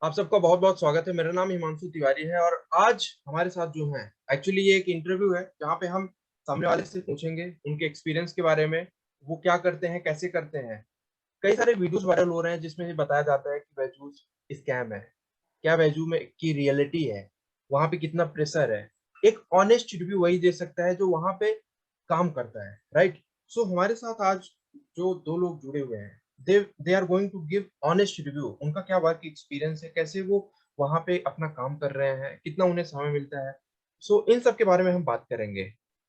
आप सबका बहुत बहुत स्वागत है। मेरा नाम हिमांशु तिवारी है और आज हमारे साथ जो है, एक्चुअली ये एक इंटरव्यू है जहाँ पे हम सामने वाले से पूछेंगे उनके एक्सपीरियंस के बारे में। वो क्या करते हैं, कैसे करते हैं। कई सारे वीडियोस वायरल हो रहे हैं जिसमें ये बताया जाता है कि बैजूस स्कैम है, क्या बैजू में की रियलिटी है, वहां पे कितना प्रेशर है। एक ऑनेस्ट रिव्यू वही दे सकता है जो वहां पे काम करता है, राइट। सो हमारे साथ आज जो दो लोग जुड़े हुए हैं, they are going to give honest review. उनका क्या वर्क एक्सपीरियंस है, कैसे वो वहां पे अपना काम कर रहे हैं, कितना उन्हें समय मिलता है। सो इन सब के बारे में हम बात करेंगे।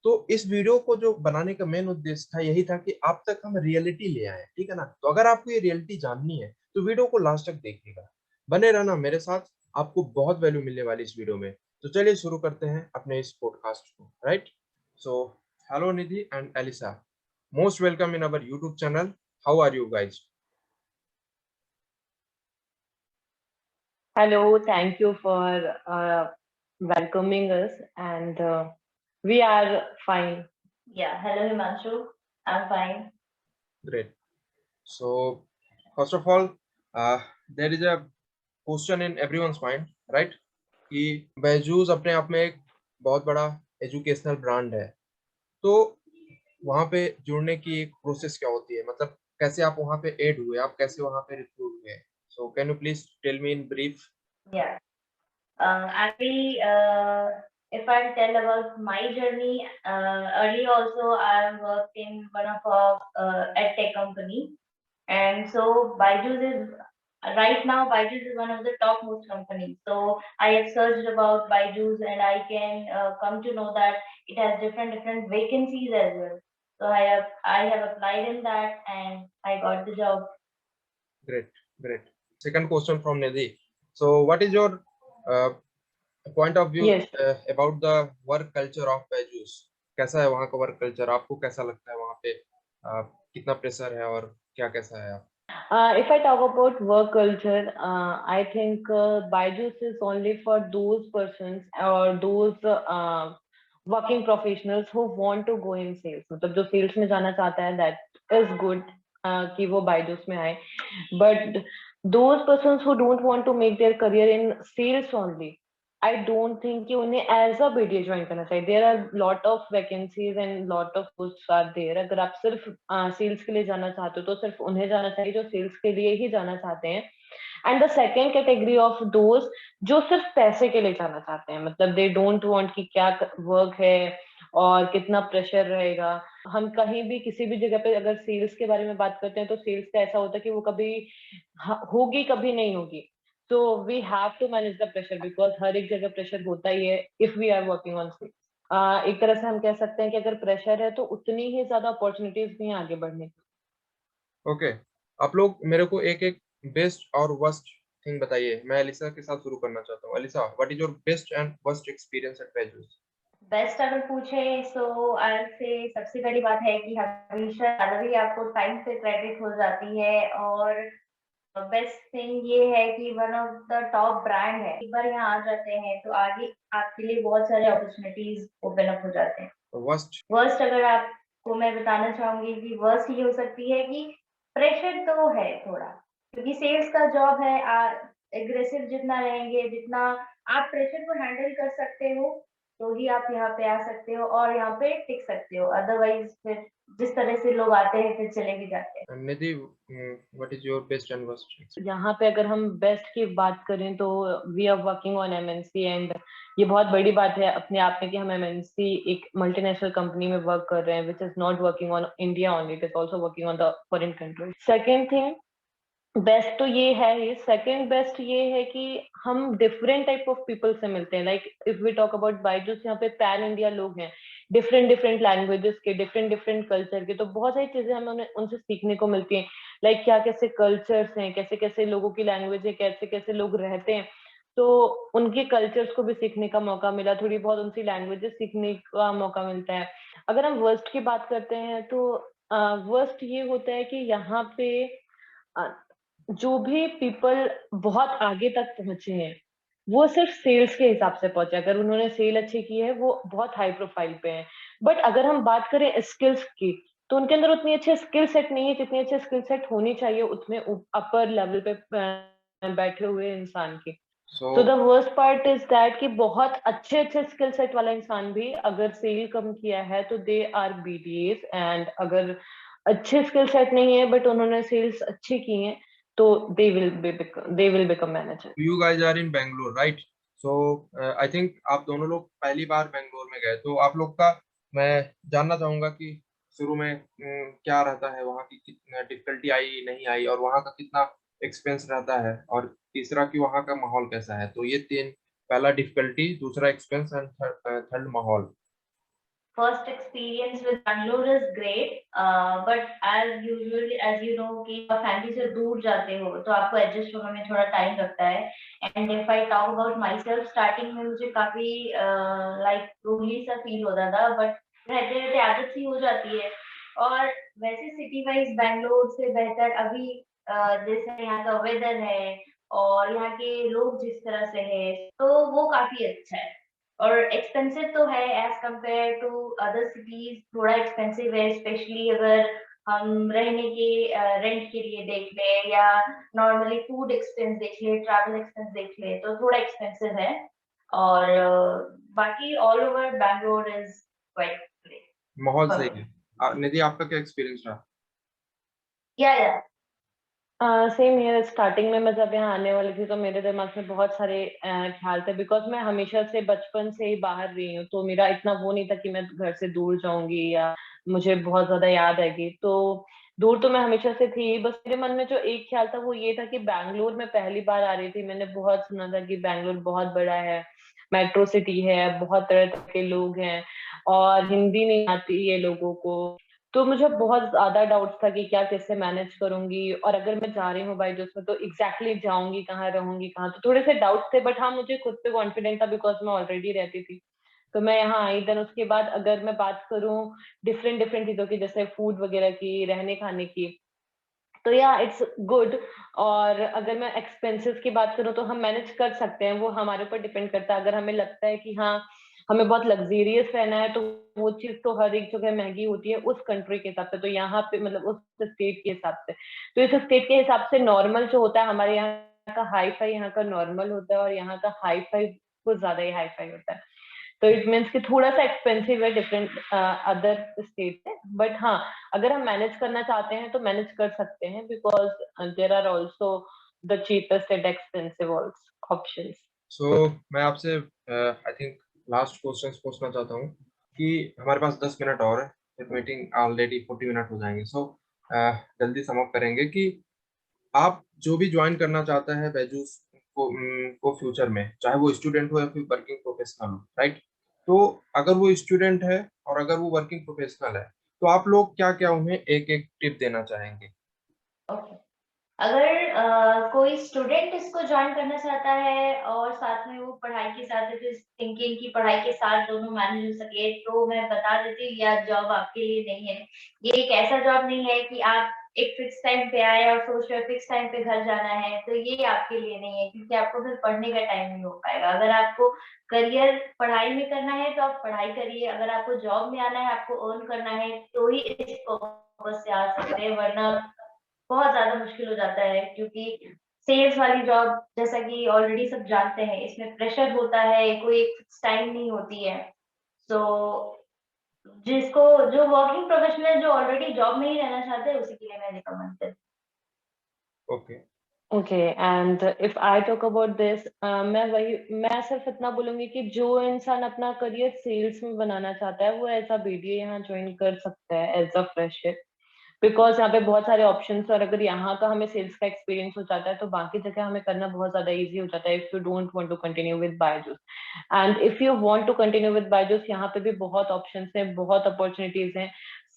तो इस वीडियो को जो बनाने का मेन उद्देश्य था यही था कि आप तक हम रियलिटी ले आए, ठीक है ना। तो अगर आपको ये रियलिटी जाननी है तो वीडियो को लास्ट तक देखिएगा, बने रहना मेरे साथ। आपको बहुत वैल्यू मिलने वाली इस वीडियो में। तो चलिए शुरू करते हैं अपने इस पॉडकास्ट को, right. So hello Nidhi and Alisa, most welcome in our YouTube channel. How are you guys? Hello, thank you for welcoming us, and we are fine. Yeah, hello Himanshu, I'm fine. Great. So first of all, there is a question in everyone's mind, right, कि बैजूस अपने आप में एक बहुत बड़ा educational brand है। तो वहां पे जुड़ने की एक प्रोसेस क्या होती है, मतलब कैसे आप वहां पे ऐड हुए, आप कैसे वहां पे रिक्रूट हुए। So can you please tell me in brief? Yeah, actually, if I tell about my journey, earlier also I worked in one of our edtech company, and so Byju's is right now Byju's is one of the top most companies. So I have searched about Byju's and I can come to know that it has different vacancies as well. So I have applied in that and I got the job. Great, great. Second question from Nidhi. So what is your uh, point of view Yes. About the work culture of Byju's? कैसा है वहाँ का work culture, आपको कैसा लगता है वहाँ पे? कितना प्रेशर है और क्या कैसा है आप? If I talk about work culture, I think Byju's is only for those persons or those working professionals who want to go in sales. मतलब जो sales में जाना चाहता है, that is good कि वो Byju's में आए. But those persons who don't want to make their career in sales only, I don't think कि उन्हें as a BDA ज्वाइन करना चाहिए. There are lot of vacancies and lot of posts are there. अगर आप सिर्फ sales के लिए जाना चाहते हो तो सिर्फ उन्हें जाना चाहिए जो सेल्स के लिए ही जाना चाहते हैं. And the second category of दोस्त जो सिर्फ पैसे के लिए जाना चाहते हैं, मतलब दे डोंट वांट कि क्या वर्क है और कितना प्रेशर रहेगा. हम कहीं भी किसी भी जगह पे अगर सेल्स के बारे में बात करते हैं तो सेल्स का ऐसा होता है कि वो कभी होगी कभी नहीं होगी. So we have to manage the pressure because हर एक जगह प्रेशर होता ही है if we are working on sales. एक तरह से हम कह सकते हैं कि अगर प्रेशर है तो उतनी ही ज्यादा अपॉर्चुनिटीज भी हैं आगे बढ़ने की. ओके, आप लोग मेरे को एक एक बेस्ट और वर्स्ट थिंग बताइए। मैं एलिसा के साथ शुरू करना चाहता हूँ। Elisa, what is your best and worst experience at Byju's? Best अगर पूछे तो आई से सबसे बड़ी बात है कि हमेशा सैलरी आपको टाइम से क्रेडिट हो जाती है और बेस्ट थिंग ये है कि one of the top brand है. एक बार यहाँ आ जाते हैं तो आगे आपके लिए बहुत सारे अपॉर्चुनिटीज ओपन अप हो जाते हैं. वर्स्ट? वर्स्ट अगर आपको मैं बताना चाहूंगी कि वर्स्ट ये हो सकती है कि प्रेशर तो है थोड़ा, क्योंकि सेल्स का जॉब है. एग्रेसिव जितना रहेंगे, जितना आप प्रेशर को हैंडल कर सकते हो तो ही आप यहाँ पे आ सकते हो और यहाँ पे टिक सकते हो. अदरवाइज फिर जिस तरह से लोग आते हैं फिर चले भी जाते हैं. Nidhi, what is your best and worst? यहाँ पे अगर हम बेस्ट की बात करें तो we are working on MNC and ये बहुत बड़ी बात है अपने आप में कि हम एमएनसी एक मल्टीनेशनल कंपनी में वर्क कर रहे हैं which is not working on India only, it is also working on the foreign country. Second thing best तो ये है ही. सेकंड बेस्ट ये है कि हम डिफरेंट टाइप ऑफ पीपल से मिलते हैं. Like if we talk about Byju's, यहाँ पे पैन इंडिया लोग हैं, डिफरेंट डिफरेंट लैंग्वेजेस के, डिफरेंट डिफरेंट कल्चर के. तो बहुत सारी चीजें हमें उनसे सीखने को मिलती हैं. लाइक क्या कैसे कल्चर्स हैं, कैसे कैसे लोगों की लैंग्वेज है, कैसे कैसे लोग रहते हैं. तो उनके कल्चर्स को भी सीखने का मौका मिला, थोड़ी बहुत उनकी लैंग्वेजेस सीखने का मौका मिलता है. अगर हम वर्स्ट की बात करते हैं तो वर्स्ट ये होता है कि यहाँ पे जो भी पीपल बहुत आगे तक पहुंचे हैं वो सिर्फ सेल्स के हिसाब से पहुंचे. अगर उन्होंने सेल अच्छी की है वो बहुत हाई प्रोफाइल पे हैं. बट अगर हम बात करें स्किल्स की तो उनके अंदर उतनी अच्छी स्किल सेट नहीं है जितनी अच्छी स्किल सेट होनी चाहिए उतने अपर लेवल पे बैठे हुए इंसान की। So तो the worst part is that कि बहुत अच्छे अच्छे स्किल सेट वाला इंसान भी अगर सेल कम किया है तो दे आर बीडीएस, एंड अगर अच्छे स्किल सेट नहीं है बट उन्होंने सेल्स अच्छी की हैं तो they will become manager. you guys are in Bangalore, right? So I think आप दोनों लोग पहली बार बेंगलोर में गए, तो आप लोग का मैं जानना चाहूंगा कि शुरू में क्या रहता है, वहाँ की कितना डिफिकल्टी आई नहीं आई, और वहाँ का कितना एक्सपेंस रहता है, और तीसरा कि वहाँ का माहौल कैसा है। तो ये तीन, पहला डिफिकल्टी, दूसरा एक्सपेंस एंड थर्ड माहौल। First experience with Bangalore is great, but as usually as you know कि फैमिली से दूर जाते हो तो आपको एडजस्ट होने में थोड़ा टाइम लगता है। And if I talk about my self, starting में मुझे काफी लाइक लोनली सा फील होता था, बट रहते रहते आदत सी हो जाती है। और वैसे सिटी वाइज बैंगलोर से बेहतर अभी जैसे यहाँ का वेदर है और यहाँ के लोग जिस तरह से है, तो वो काफी अच्छा है। और एक्सपेंसिव तो है as compare to other cities, थोड़ा एक्सपेंसिव है, स्पेशली अगर हम रहने के रेंट के लिए देख ले या नॉर्मली फूड एक्सपेंस देख ले, ट्रैवल एक्सपेंस देख ले, तो थोड़ा एक्सपेंसिव है। और बाकी all over Bangalore is quite great. माहौल सही है। निधि, आपका क्या एक्सपीरियंस रहा? या सेम हियर। स्टार्टिंग में मैं जब यहाँ आने वाली थी तो मेरे दिमाग में बहुत सारे ख्याल थे, बिकॉज मैं हमेशा से बचपन से ही बाहर रही हूँ, तो मेरा इतना वो नहीं था कि मैं घर से दूर जाऊंगी या मुझे बहुत ज्यादा याद आएगी। तो दूर तो मैं हमेशा से थी, बस मेरे मन में जो एक ख्याल था वो ये था कि बैंगलोर में पहली बार आ रही थी। मैंने बहुत सुना था कि बैंगलोर बहुत बड़ा है, मेट्रो सिटी है, बहुत तरह तरह के लोग हैं और हिंदी नहीं आती है लोगों को। तो मुझे बहुत ज्यादा डाउट्स था कि क्या कैसे मैनेज करूंगी, और अगर मैं जा रही हूँ बाईजूस में तो एग्जैक्टली जाऊंगी कहाँ, रहूंगी कहाँ। तो थोड़े से डाउट्स थे, बट हाँ मुझे खुद पे कॉन्फिडेंट था बिकॉज मैं ऑलरेडी रहती थी। तो मैं यहाँ आई। देन उसके बाद अगर मैं बात करूँ डिफरेंट डिफरेंट चीजों की, जैसे फूड वगैरह की, रहने खाने की, तो या इट्स गुड। और अगर मैं एक्सपेंसेस की बात करूँ तो हम मैनेज कर सकते हैं, वो हमारे ऊपर डिपेंड करता है। अगर हमें लगता है कि हाँ हमें बहुत लग्जरियस रहना है तो वो चीज तो हर एक जगह महंगी होती है उस कंट्री के हिसाब से, तो यहाँ पे मतलब उस स्टेट के हिसाब से। तो इस स्टेट के हिसाब से नॉर्मल जो होता है हमारे यहाँ का हाई फाई यहाँ का नॉर्मल होता है, और यहाँ का हाई फाई कुछ ज्यादा ही हाई फाई होता है। तो इट मीन्स कि थोड़ा सा एक्सपेंसिव है डिफरेंट अदर स्टेट से। बट हाँ अगर हम मैनेज करना चाहते हैं तो मैनेज कर सकते हैं, because there are also the cheapest and expensive options. So मैं आपसे आई थिंक लास्ट क्वेश्चन पूछना चाहता हूँ कि हमारे पास 10 मिनट और है, फिर मीटिंग ऑलरेडी 40 मिनट हो जाएंगे। सो जल्दी समाप्त करेंगे कि आप जो भी ज्वाइन करना चाहता है बैजूस को फ्यूचर में, चाहे वो स्टूडेंट हो या फिर वर्किंग प्रोफेशनल हो, राइट? तो अगर वो स्टूडेंट है और अगर वो वर्किंग प्रोफेशनल है, तो आप लोग क्या क्या उन्हें एक एक टिप देना चाहेंगे? ओके। अगर कोई स्टूडेंट इसको ज्वाइन करना चाहता है और साथ में वो पढ़ाई के साथ थिंकिंग की पढ़ाई के साथ दोनों मैनेज हो सके, तो मैं बता देती हूँ यह जॉब आपके लिए नहीं है। ये एक ऐसा जॉब नहीं है कि आप एक फिक्स टाइम पे आए और सोच रहे फिक्स टाइम पे घर जाना है, तो ये आपके लिए नहीं है, क्योंकि आपको फिर पढ़ने का टाइम नहीं हो पाएगा। अगर आपको करियर पढ़ाई में करना है तो आप पढ़ाई करिए, अगर आपको जॉब में आना है, आपको अर्न करना है, तो ही इस पर्पस से आ सकते हैं, वरना बहुत ज्यादा मुश्किल हो जाता है। क्योंकि सेल्स वाली जॉब, जैसा कि ऑलरेडी सब जानते हैं, इसमें प्रेशर होता है, कोई एक फिक्स टाइम नहीं होती है। सो जिसको जो वर्किंग प्रोफेशनल जो ऑलरेडी जॉब में ही रहना चाहते हैं, उसी के लिए मैं रिकमेंड करती okay. Okay, and if I talk about this, मैं सिर्फ इतना बोलूंगी कि जो इंसान अपना करियर सेल्स में बनाना चाहता है वो ऐसा बीडीए यहाँ ज्वाइन कर सकता है एज अ फ्रेशर, बिकॉज यहाँ पे बहुत सारे ऑप्शंस, और अगर यहाँ का हमें सेल्स का एक्सपीरियंस हो जाता है तो बाकी जगह हमें करना बहुत ज्यादा इजी हो जाता है, if you don't want to continue with Byju's. And if you want to continue with Byju's, यहाँ पे भी बहुत ऑप्शंस हैं, बहुत अपॉर्चुनिटीज हैं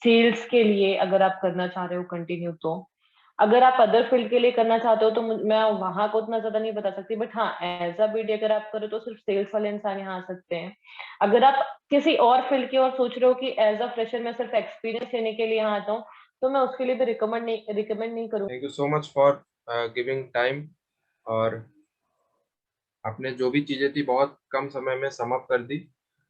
सेल्स के लिए, अगर आप करना चाह रहे हो कंटिन्यू। तो अगर आप अदर फील्ड के लिए करना चाहते हो तो मैं वहां को उतना ज्यादा नहीं बता सकती, बट हाँ एज अ बीडी अगर आप करो तो सिर्फ सेल्स वाले इंसान यहाँ आ सकते हैं। अगर आप किसी और फील्ड की और सोच रहे हो कि एज अ फ्रेशर मैं सिर्फ एक्सपीरियंस लेने के लिए यहाँ आता हूँ, तो मैं उसके लिए भी रिकमेंड नहीं करूँ। Thank you so much for giving time, और आपने जो भी चीजें थी बहुत कम समय में समाप्त कर दी।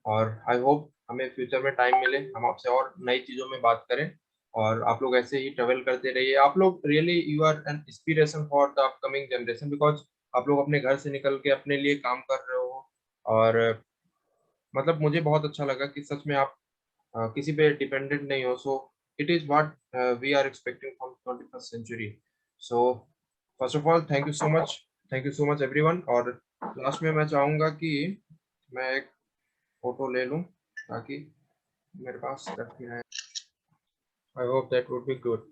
और आई होप हमें फ्यूचर में टाइम मिले, हम आपसे और नई चीजों में बात करें, और आप लोग ऐसे ही ट्रेवल करते रहिए। आप लोग really you are an inspiration for the upcoming generation, because आप लोग अपने घर से निकल के अपने लिए काम कर रहे हो, और मतलब मुझे बहुत अच्छा लगा कि सच में आप किसी पे डिपेंडेंट नहीं हो. So it is what we are expecting from 21st century. So first of all thank you so much everyone. और लास्ट में मैं चाहूंगा कि मैं एक फोटो ले लूं ताकि मेरे पास रखना है. I hope that would be good.